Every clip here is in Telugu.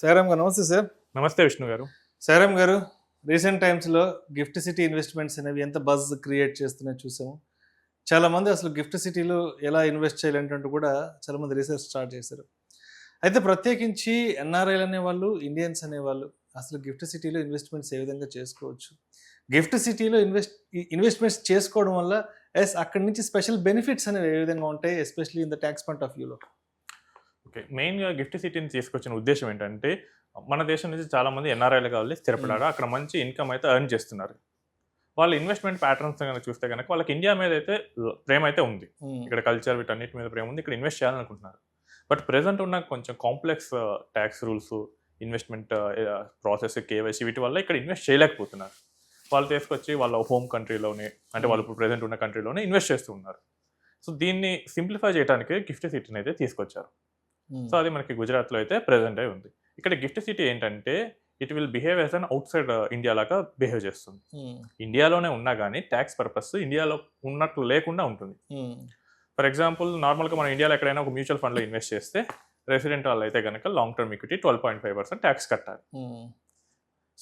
సాయిరామ్ గారు నమస్తే సార్. నమస్తే విష్ణు గారు. సాయిరామ్ గారు, రీసెంట్ టైమ్స్లో గిఫ్ట్ సిటీ ఇన్వెస్ట్మెంట్స్ అనేవి ఎంత బజ్ క్రియేట్ చేస్తున్నాయో చూసాము. చాలామంది అసలు గిఫ్ట్ సిటీలో ఎలా ఇన్వెస్ట్ చేయాలంటూ కూడా చాలామంది రీసెర్చ్ స్టార్ట్ చేశారు. అయితే ప్రత్యేకించి ఎన్ఆర్ఐలు అనేవాళ్ళు, ఇండియన్స్ అనేవాళ్ళు అసలు గిఫ్ట్ సిటీలో ఇన్వెస్ట్మెంట్స్ ఏ విధంగా చేసుకోవచ్చు, గిఫ్ట్ సిటీలో ఇన్వెస్ట్మెంట్స్ చేసుకోవడం వల్ల అక్కడి నుంచి స్పెషల్ బెనిఫిట్స్ అనేవి ఏ విధంగా ఉంటాయి, especially in the tax point of వ్యూలో? ఓకే, మెయిన్గా గిఫ్ట్ సిటీని తీసుకొచ్చిన ఉద్దేశం ఏంటంటే, మన దేశం నుంచి చాలామంది ఎన్ఆర్ఐలు కావాలి స్థిరపడారు, అక్కడ మంచి ఇన్కమ్ అయితే ఎర్న్ చేస్తున్నారు. వాళ్ళ ఇన్వెస్ట్మెంట్ ప్యాటర్న్స్ కనుక చూస్తే కనుక వాళ్ళకి ఇండియా మీద అయితే ప్రేమ అయితే ఉంది, ఇక్కడ కల్చర్ వీటన్నిటి మీద ప్రేమ ఉంది, ఇక్కడ ఇన్వెస్ట్ చేయాలనుకుంటున్నారు. బట్ ప్రెసెంట్ ఉన్న కొంచెం complex tax rules, investment process, KYC వీటి వల్ల ఇక్కడ ఇన్వెస్ట్ చేయలేకపోతున్నారు. వాళ్ళు తీసుకొచ్చి వాళ్ళ హోమ్ కంట్రీలోనే, అంటే వాళ్ళు ఇప్పుడు ప్రెసెంట్ ఉన్న కంట్రీలోనే ఇన్వెస్ట్ చేస్తూ ఉన్నారు. సో దీన్ని సింప్లిఫై చేయడానికి గిఫ్ట్ సిటీని అయితే తీసుకొచ్చారు. సో అది మనకి గుజరాత్లో అయితే ప్రెసెంట్ అయి ఉంది. ఇక్కడ గిఫ్ట్ సిటీ ఏంటంటే it will behave as an out side India లాగా బిహేవ్ చేస్తుంది. ఇండియాలోనే ఉన్నా కానీ ట్యాక్స్ పర్పస్ ఇండియాలో ఉన్నట్లు లేకుండా ఉంటుంది. ఫర్ ఎగ్జాంపుల్, నార్మల్గా మనం ఇండియాలో ఎక్కడైనా ఒక మ్యూచువల్ ఫండ్లో ఇన్వెస్ట్ చేస్తే రెసిడెంట్ వాళ్ళు అయితే కనుక లాంగ్ టర్మ్ ఈక్విటీ 12.5% ట్యాక్స్ కట్టాలి.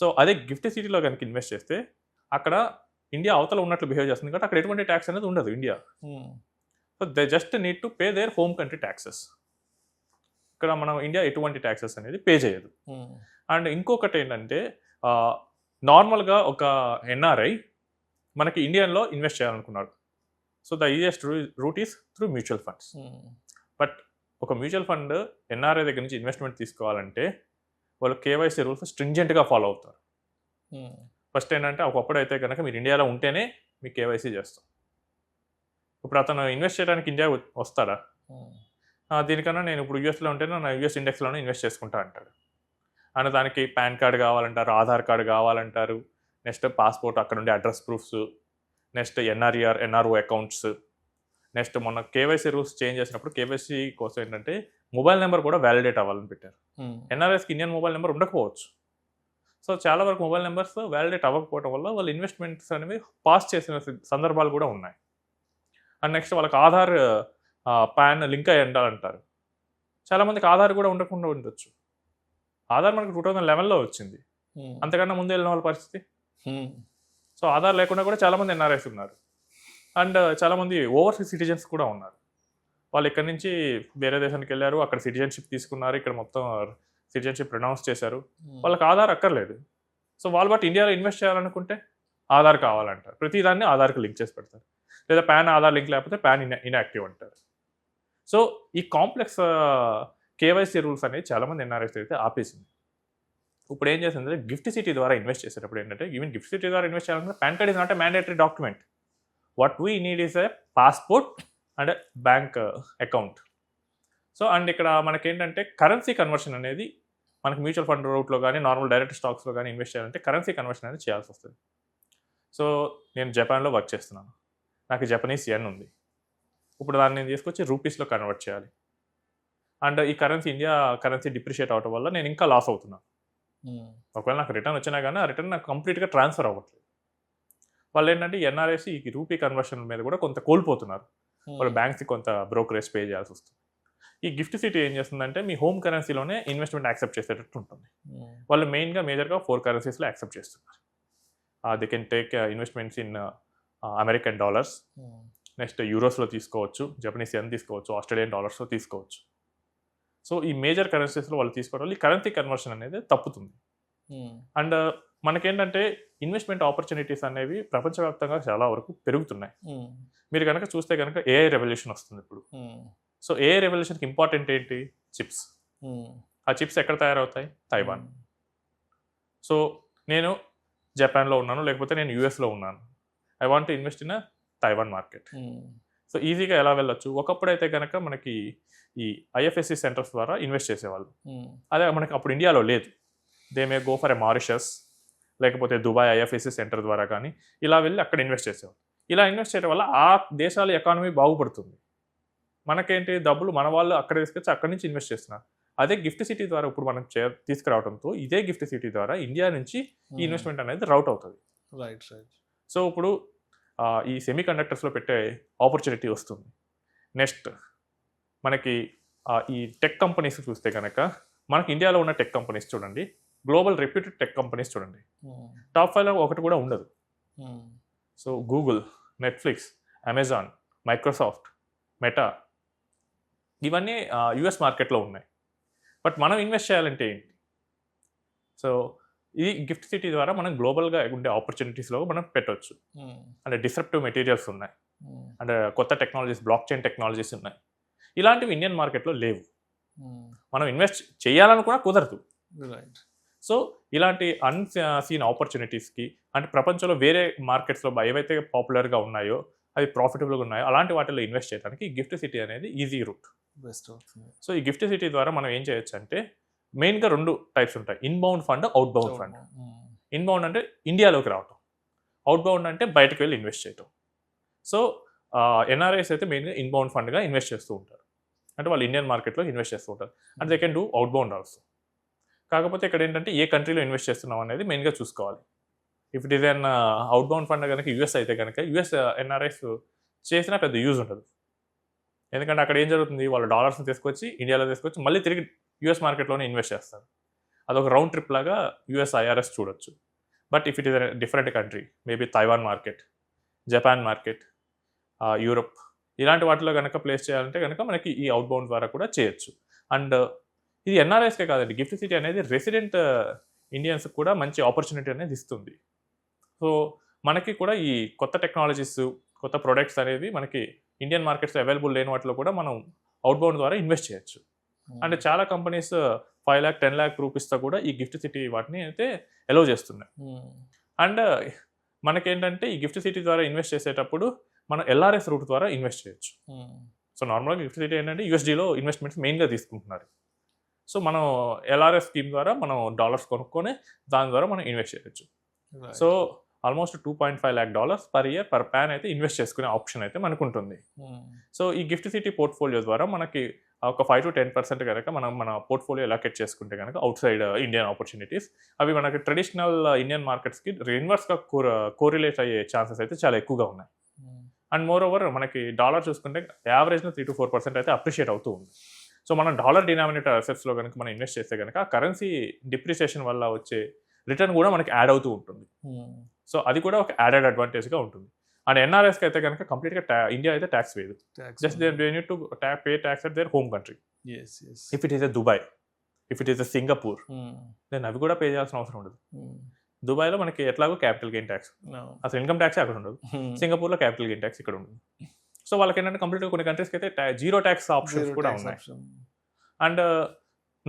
సో అదే గిఫ్ట్ సిటీలో కనుక ఇన్వెస్ట్ చేస్తే అక్కడ ఇండియా అవతల ఉన్నట్లు బిహేవ్ చేస్తుంది కాబట్టి అక్కడ ఎటువంటి ట్యాక్స్ అనేది ఉండదు India. So they just need to pay their home country taxes. ఇక్కడ మనం ఇండియా ఎటువంటి ట్యాక్సెస్ అనేది పే చేయదు. అండ్ ఇంకొకటి ఏంటంటే, నార్మల్గా ఒక ఎన్ఆర్ఐ మనకి ఇండియన్లో ఇన్వెస్ట్ చేయాలనుకున్నాడు. So the easiest route is through mutual funds. But ఒక మ్యూచువల్ ఫండ్ ఎన్ఆర్ఐ దగ్గర నుంచి ఇన్వెస్ట్మెంట్ తీసుకోవాలంటే వాళ్ళు కేవైసీ రూల్స్ స్ట్రింజెంట్గా ఫాలో అవుతారు. ఫస్ట్ ఏంటంటే, ఒకప్పుడు అయితే కనుక మీరు ఇండియాలో ఉంటేనే మీకు కేవైసీ చేస్తాం. ఇప్పుడు అతను ఇన్వెస్ట్ చేయడానికి ఇండియా వస్తాడా? దీనికన్నా నేను ఇప్పుడు యూఎస్లో ఉంటేనే నా యూఎస్ ఇండెక్స్లోనే ఇన్వెస్ట్ చేసుకుంటా అంటాడు. అండ్ దానికి పాన్ కార్డ్ కావాలంటారు, ఆధార్ కార్డు కావాలంటారు, నెక్స్ట్ పాస్పోర్ట్, అక్కడ ఉండే address proofs, next NRO accounts, next మొన్న కేవైసీ రూల్స్ చేంజ్ చేసినప్పుడు కేవైసీ కోసం ఏంటంటే మొబైల్ నెంబర్ కూడా వ్యాలిడేట్ అవ్వాలని పెట్టారు. ఎన్ఆర్ఎస్కి ఇండియన్ మొబైల్ నెంబర్ ఉండకపోవచ్చు. సో చాలా వరకు మొబైల్ నెంబర్స్ వ్యాలిడేట్ అవ్వకపోవడం వల్ల వాళ్ళు ఇన్వెస్ట్మెంట్స్ అనేవి పాస్ చేసిన సందర్భాలు కూడా ఉన్నాయి. అండ్ నెక్స్ట్ వాళ్ళకి ఆధార్ పాన్ లింక్ అయ్యి ఉండాలంటారు. చాలామందికి ఆధార్ కూడా ఉండకుండా ఉండొచ్చు. ఆధార్ మనకి 2011లో వచ్చింది, అంతకన్నా ముందు వెళ్ళిన వాళ్ళ పరిస్థితి. సో ఆధార్ లేకుండా కూడా చాలామంది ఎన్ఆర్ఐస్ ఉన్నారు. అండ్ చాలామంది ఓవర్సీస్ సిటిజన్స్ కూడా ఉన్నారు. వాళ్ళు ఇక్కడ నుంచి వేరే దేశానికి వెళ్ళారు, అక్కడ సిటిజన్షిప్ తీసుకున్నారు, ఇక్కడ మొత్తం సిటిజన్షిప్ ప్రొనౌన్స్ చేశారు, వాళ్ళకి ఆధార్ అక్కర్లేదు. సో వాళ్ళు బట్టి ఇండియాలో ఇన్వెస్ట్ చేయాలనుకుంటే ఆధార్ కావాలంటారు. ప్రతిదాన్ని ఆధార్కి లింక్ చేసి పెడతారు, లేదా పాన్ ఆధార్ లింక్ లేకపోతే పాన్ ఇన్యాక్టివ్ అంటారు. సో ఈ కాంప్లెక్స్ కేవైసీ రూల్స్ అనేవి చాలామంది ఎన్ఆర్ఐస్ అయితే ఆపేసింది. ఇప్పుడు ఏం చేసిందంటే, గిఫ్ట్ సిటీ ద్వారా ఇన్వెస్ట్ చేసేటప్పుడు ఏంటంటే, ఈవెన్ గిఫ్ట్ సిటీ ద్వారా ఇన్వెస్ట్ చేయాలంటే pan card is not a mandatory document. What we need is a passport and bank account. So and ఇక్కడ మనకేంటంటే కరెన్సీ కన్వర్షన్ అనేది మనకి మ్యూచువల్ ఫండ్ రూట్లో కానీ నార్మల్ డైరెక్ట్ స్టాక్స్లో కానీ ఇన్వెస్ట్ చేయాలంటే కరెన్సీ కన్వర్షన్ అనేది చేయాల్సి వస్తుంది. సో నేను జపాన్లో వర్క్ చేస్తున్నాను, నాకు జపనీస్ యెన్ ఉంది. ఇప్పుడు దాన్ని నేను తీసుకొచ్చి రూపీస్లో కన్వర్ట్ చేయాలి. అండ్ ఈ ఇండియా కరెన్సీ డిప్రిషియేట్ అవడం వల్ల నేను ఇంకా లాస్ అవుతున్నాను. ఒకవేళ నాకు రిటర్న్ వచ్చినా కానీ ఆ రిటర్న్ నాకు కంప్లీట్గా ట్రాన్స్ఫర్ అవ్వట్లేదు. వాళ్ళు ఏంటంటే ఎన్ఆర్ఐస్ ఈ రూపీ కన్వర్షన్ మీద కూడా కొంత కోల్పోతున్నారు. వాళ్ళు బ్యాంక్స్కి కొంత బ్రోకరేజ్ పే చేయాల్సి వస్తుంది. ఈ గిఫ్ట్ సిటీ ఏం చేస్తుందంటే మీ హోమ్ కరెన్సీలోనే ఇన్వెస్ట్మెంట్ యాక్సెప్ట్ చేసేటట్టు ఉంటుంది. వాళ్ళు మేజర్గా 4 కరెన్సీస్లో యాక్సెప్ట్ చేస్తున్నారు. They can take investments in American dollars, next యూరోస్లో తీసుకోవచ్చు, జపనీస్ యెన్ తీసుకోవచ్చు, ఆస్ట్రేలియన్ డాలర్స్లో తీసుకోవచ్చు. సో ఈ మేజర్ కరెన్సీస్లో వాళ్ళు తీసుకోవడం వల్ల ఈ కరెన్సీ కన్వర్షన్ అనేది తప్పుతుంది. అండ్ మనకేంటంటే ఇన్వెస్ట్మెంట్ ఆపర్చునిటీస్ అనేవి ప్రపంచవ్యాప్తంగా చాలా వరకు పెరుగుతున్నాయి. మీరు కనుక చూస్తే కనుక ఏఐ రెవల్యూషన్ వస్తుంది ఇప్పుడు. సో ఏఐ రెవల్యూషన్కి ఇంపార్టెంట్ ఏంటి? చిప్స్. ఆ చిప్స్ ఎక్కడ తయారవుతాయి? తైవాన్. సో నేను జపాన్లో ఉన్నాను, లేకపోతే నేను యూఎస్లో ఉన్నాను, I want to invest in Taiwan market. So ఈజీగా ఎలా వెళ్ళొచ్చు? ఒకప్పుడు అయితే కనుక మనకి ఈ ఐఎఫ్ఎస్సి సెంటర్స్ ద్వారా ఇన్వెస్ట్ చేసేవాళ్ళు. అదే మనకి అప్పుడు ఇండియాలో లేదు. They may go for a Mauritius, లేకపోతే దుబాయ్ ఐఎఫ్ఎస్సి సెంటర్ ద్వారా కానీ ఇలా వెళ్ళి అక్కడ ఇన్వెస్ట్ చేసేవాళ్ళు. ఇలా ఇన్వెస్ట్ చేయడం వల్ల ఆ దేశాల ఎకానమీ బాగుపడుతుంది. మనకేంటి, డబ్బులు మన వాళ్ళు అక్కడ తీసుకొచ్చి అక్కడి నుంచి ఇన్వెస్ట్ చేస్తున్నారు. అదే గిఫ్ట్ సిటీ ద్వారా ఇప్పుడు మనం తీసుకురావడంతో ఇదే గిఫ్ట్ సిటీ ద్వారా ఇండియా నుంచి ఈ ఇన్వెస్ట్మెంట్ అనేది రౌట్ అవుతుంది. Right right. సో ఇప్పుడు ఈ సెమీ కండక్టర్స్లో పెట్టే ఆపర్చునిటీ వస్తుంది. నెక్స్ట్ మనకి ఈ టెక్ కంపెనీస్ చూస్తే కనుక మనకి ఇండియాలో ఉన్న టెక్ కంపెనీస్ చూడండి, గ్లోబల్ రెప్యూటెడ్ టెక్ కంపెనీస్ చూడండి, టాప్ 5లో ఒకటి కూడా ఉండదు. So Google, Netflix, Amazon, Microsoft, meta, ఇవన్నీ యుఎస్ మార్కెట్లో ఉన్నాయి. బట్ మనం ఇన్వెస్ట్ చేయాలంటే ఏంటి? సో ఈ గిఫ్ట్ సిటీ ద్వారా మనం గ్లోబల్గా ఉండే ఆపర్చునిటీస్లో మనం పెట్టవచ్చు. అంటే డిస్రప్టివ్ మెటీరియల్స్ ఉన్నాయి, అంటే కొత్త టెక్నాలజీస్, బ్లాక్ చైన్ టెక్నాలజీస్ ఉన్నాయి. ఇలాంటివి ఇండియన్ మార్కెట్లో లేవు. మనం ఇన్వెస్ట్ చేయాలనుకున్నా కుదరదు. సో ఇలాంటి అన్సీన్ ఆపర్చునిటీస్కి, అంటే ప్రపంచంలో వేరే మార్కెట్స్లో ఏవైతే పాపులర్గా ఉన్నాయో, అవి ప్రాఫిటబుల్గా ఉన్నాయో అలాంటి వాటిలో ఇన్వెస్ట్ చేయడానికి గిఫ్ట్ సిటీ అనేది ఈజీ రూట్. బెస్ట్ అవుతుంది. సో ఈ గిఫ్ట్ సిటీ ద్వారా మనం ఏం చేయొచ్చు అంటే మెయిన్గా 2 టైప్స్ ఉంటాయి, inbound fund, outbound fund. Inbound అంటే ఇండియాలోకి రావటం, అవుట్బౌండ్ అంటే బయటకు వెళ్ళి ఇన్వెస్ట్ చేయటం. సో ఎన్ఆర్ఐస్ అయితే మెయిన్గా ఇన్బౌండ్ ఫండ్గా ఇన్వెస్ట్ చేస్తూ ఉంటారు, అంటే వాళ్ళు ఇండియన్ మార్కెట్లో ఇన్వెస్ట్ చేస్తూ ఉంటారు. And they can do outbound also. కాకపోతే ఇక్కడ ఏంటంటే ఏ కంట్రీలో ఇన్వెస్ట్ చేస్తున్నాం అనేది మెయిన్గా చూసుకోవాలి. If it is an outbound fund కనుక యూఎస్ అయితే కనుక యూఎస్ ఎన్ఆర్ఐస్ చేసినా పెద్ద యూజ్ ఉండదు. ఎందుకంటే అక్కడ ఏం జరుగుతుంది, వాళ్ళు డాలర్స్ని తీసుకొచ్చి ఇండియాలో తీసుకొచ్చి మళ్ళీ తిరిగి యూఎస్ మార్కెట్లోనే ఇన్వెస్ట్ చేస్తారు. అదొక రౌండ్ ట్రిప్ లాగా యూఎస్ ఐఆర్ఎస్ చూడొచ్చు. But if it is different country, maybe Taiwan market, Japan market, Europe, ఇలాంటి వాటిలో కనుక ప్లేస్ చేయాలంటే కనుక మనకి ఈ అవుట్బౌండ్ ద్వారా కూడా చేయొచ్చు. అండ్ ఇది ఎన్ఆర్ఐస్కే కాదండి, గిఫ్ట్ సిటీ అనేది రెసిడెంట్ ఇండియన్స్కి కూడా మంచి ఆపర్చునిటీ అనేది ఇస్తుంది. సో మనకి కూడా ఈ కొత్త టెక్నాలజీస్, కొత్త ప్రొడక్ట్స్ అనేవి మనకి ఇండియన్ మార్కెట్స్ అవైలబుల్ లేని వాటిలో కూడా మనం అవుట్బౌండ్ ద్వారా ఇన్వెస్ట్ చేయొచ్చు. అంటే చాలా కంపెనీస్ 5 lakh 10 lakh రూపీస్తో కూడా ఈ గిఫ్ట్ సిటీ వాటిని అయితే అలౌ చేస్తున్నాయి. అండ్ మనకేంటంటే ఈ గిఫ్ట్ సిటీ ద్వారా ఇన్వెస్ట్ చేసేటప్పుడు మనం ఎల్ఆర్ఎస్ రూట్ ద్వారా ఇన్వెస్ట్ చేయొచ్చు. సో నార్మల్గా గిఫ్ట్ సిటీ ఏంటంటే యూఎస్డీలో ఇన్వెస్ట్మెంట్స్ మెయిన్గా తీసుకుంటున్నారు. సో మనం ఎల్ఆర్ఎస్ స్కీమ్ ద్వారా మనం డాలర్స్ కొనుక్కొని దాని ద్వారా మనం ఇన్వెస్ట్ చేయొచ్చు. So almost $2.5 lakh per year per pan అయితే ఇన్వెస్ట్ చేసుకునే ఆప్షన్ అయితే మనకు ఉంటుంది. సో ఈ గిఫ్ట్ సిటీ పోర్ట్ఫోలియో ద్వారా మనకి ఒక 5 to 10% కనుక మనం మన పోర్ట్ఫోలియో ఎలాకెట్ చేసుకుంటే కనుక అవుట్ సైడ్ ఇండియన్ ఆపర్చునిటీస్, అవి మనకి ట్రెడిషనల్ ఇండియన్ మార్కెట్స్కి ఇన్వర్స్గా కోరిలేట్ అయ్యే ఛాన్సెస్ అయితే చాలా ఎక్కువగా ఉన్నాయి. అండ్ మోర్ ఓవర్ మనకి డాలర్ చూసుకుంటే యావరేజ్గా 3 to 4% అయితే అప్రిషియేట్ అవుతూ ఉంది. సో మనం డాలర్ డినామినేటర్ అసెట్స్లో కనుక మనం ఇన్వెస్ట్ చేస్తే కనుక కరెన్సీ డిప్రిసియేషన్ వల్ల వచ్చే రిటర్న్ కూడా మనకి యాడ్ అవుతూ ఉంటుంది. సో అది కూడా ఒక యాడెడ్ అడ్వాంటేజ్గా ఉంటుంది. అండ్ ఎన్ఆర్ఎస్కి అయితే కనుక కంప్లీట్గా ఇండియా అయితే ట్యాక్స్ వేయదు. Just they need to pay tax at their home country. If it is a Dubai, if it is a Singapore, then అవి కూడా పే చేయాల్సిన అవసరం ఉండదు. దుబాయ్లో మనకి ఎట్లాగో క్యాపిటల్ గెయిన్ ట్యాక్స్, అసలు ఇన్కమ్ ట్యాక్స్ అక్కడ ఉండదు. సింగపూర్లో క్యాపిటల్ గెయిన్ ట్యాక్స్ ఇక్కడ ఉంటుంది. సో వాళ్ళకి ఏంటంటే కంప్లీట్గా కొన్ని కంట్రీస్కి అయితే 0 ట్యాక్స్ ఆప్షన్స్ కూడా ఉన్నాయి. అండ్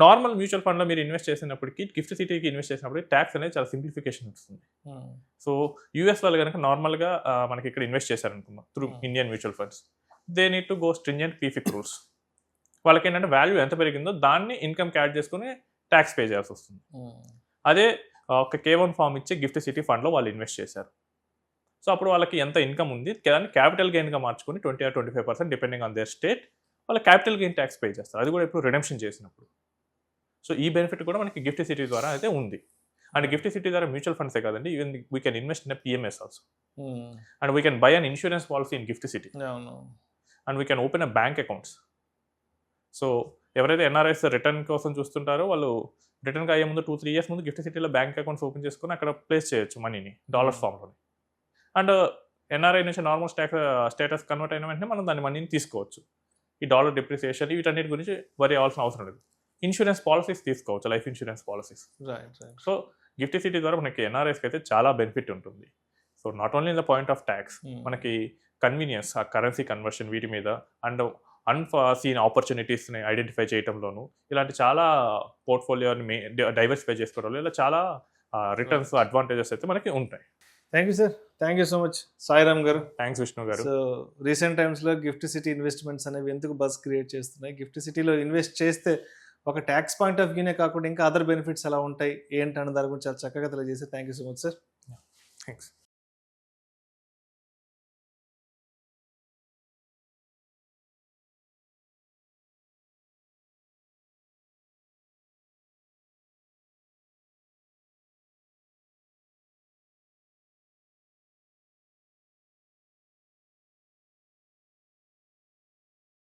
నార్మల్ మ్యూచువల్ ఫండ్లో మీరు ఇన్వెస్ట్ చేసినప్పటికీ, గిఫ్ట్ సిటీకి ఇన్వెస్ట్ చేసినప్పటికీ ట్యాక్స్ అనేది చాలా సింప్లిఫికేషన్ వస్తుంది. సో యూఎస్ వాళ్ళు కనుక నార్మల్గా మనకి ఇక్కడ ఇన్వెస్ట్ చేశారనుకున్నాం through Indian mutual funds, they need to go stringent PFIC rules. వాళ్ళకి ఏంటంటే వాల్యూ ఎంత పెరిగిందో దాన్ని ఇన్కమ్ యాడ్ చేసుకుని ట్యాక్స్ పే చేయాల్సి వస్తుంది. అదే ఒక K1 ఫామ్ ఇచ్చే గిఫ్ట్ సిటీ ఫండ్లో వాళ్ళు ఇన్వెస్ట్ చేశారు. సో అప్పుడు వాళ్ళకి ఎంత ఇన్కమ్ ఉంది దాన్ని క్యాపిటల్ గెయిన్గా మార్చుకుని 20 or 25% depending on their state వాళ్ళ క్యాపిటల్ గెయిన్ ట్యాక్స్ పే చేస్తారు. అది కూడా ఇప్పుడు రిడెంప్షన్ చేసినప్పుడు. సో ఈ బెనిఫిట్ కూడా మనకి గిఫ్ట్ సిటీ ద్వారా అయితే ఉంది. అండ్ గిఫ్ట్ సిటీ ద్వారా మ్యూచువల్ ఫండ్సే కాదండి, even we can invest in PMS also. And we can buy an insurance policy in gift city. And we can open a bank accounts. So ఎవరైతే ఎన్ఆర్ఐస్ రిటర్న్ కోసం చూస్తుంటారో వాళ్ళు రిటర్న్కి అయ్యే ముందు 2-3 years ముందు గిఫ్ట్ సిటీలో బ్యాంక్ అకౌంట్స్ ఓపెన్ చేసుకుని అక్కడ ప్లేస్ చేయొచ్చు మనీని డాలర్స్ ఫామ్లో. అండ్ ఎన్ఆర్ఐ నుంచి నార్మల్ స్టేటస్ కన్వర్ట్ అయిన వెంటనే మనం దాని మనీని తీసుకోవచ్చు. ఈ డాలర్ డిప్రిసియేషన్ వీటన్నిటి గురించి వరి అవ్వాల్సిన అవసరం లేదు. ఇన్సూరెన్స్ పాలసీస్ తీసుకోవచ్చు, life insurance policies. So gift city ద్వారా మనకి ఎన్ఆర్ఐస్కి అయితే చాలా బెనిఫిట్ ఉంటుంది. So not only in the point of tax, మనకి కన్వీనియన్స్, ఆ కరెన్సీ కన్వర్షన్ వీటి మీద, అండ్ అన్ఫాసీన్ ఆపర్చునిటీస్ని ఐడెంటిఫై చేయడంలోనూ ఇలాంటి చాలా పోర్ట్ఫోలియోని డైవర్సిఫై చేసుకోవడంలో ఇలా చాలా రిటర్న్స్ అడ్వాంటేజెస్ అయితే మనకి ఉంటాయి. Thank you sir, thank you so much Sairam గారు. థ్యాంక్స్ విష్ణు గారు. సో రీసెంట్ టైమ్స్లో గిఫ్ట్ సిటీ ఇన్వెస్ట్మెంట్స్ అనేవి ఎందుకు బజ్ క్రియేట్ చేస్తున్నాయి, గిఫ్ట్ సిటీలో ఇన్వెస్ట్ చేస్తే ఒక ట్యాక్స్ పాయింట్ ఆఫ్ వ్యూనే కాకుండా ఇంకా అదర్ బెనిఫిట్స్ ఎలా ఉంటాయి ఏంటన్న దాని గురించి చాలా చక్కగా తెలియజేసి thank you so much sir. Thanks.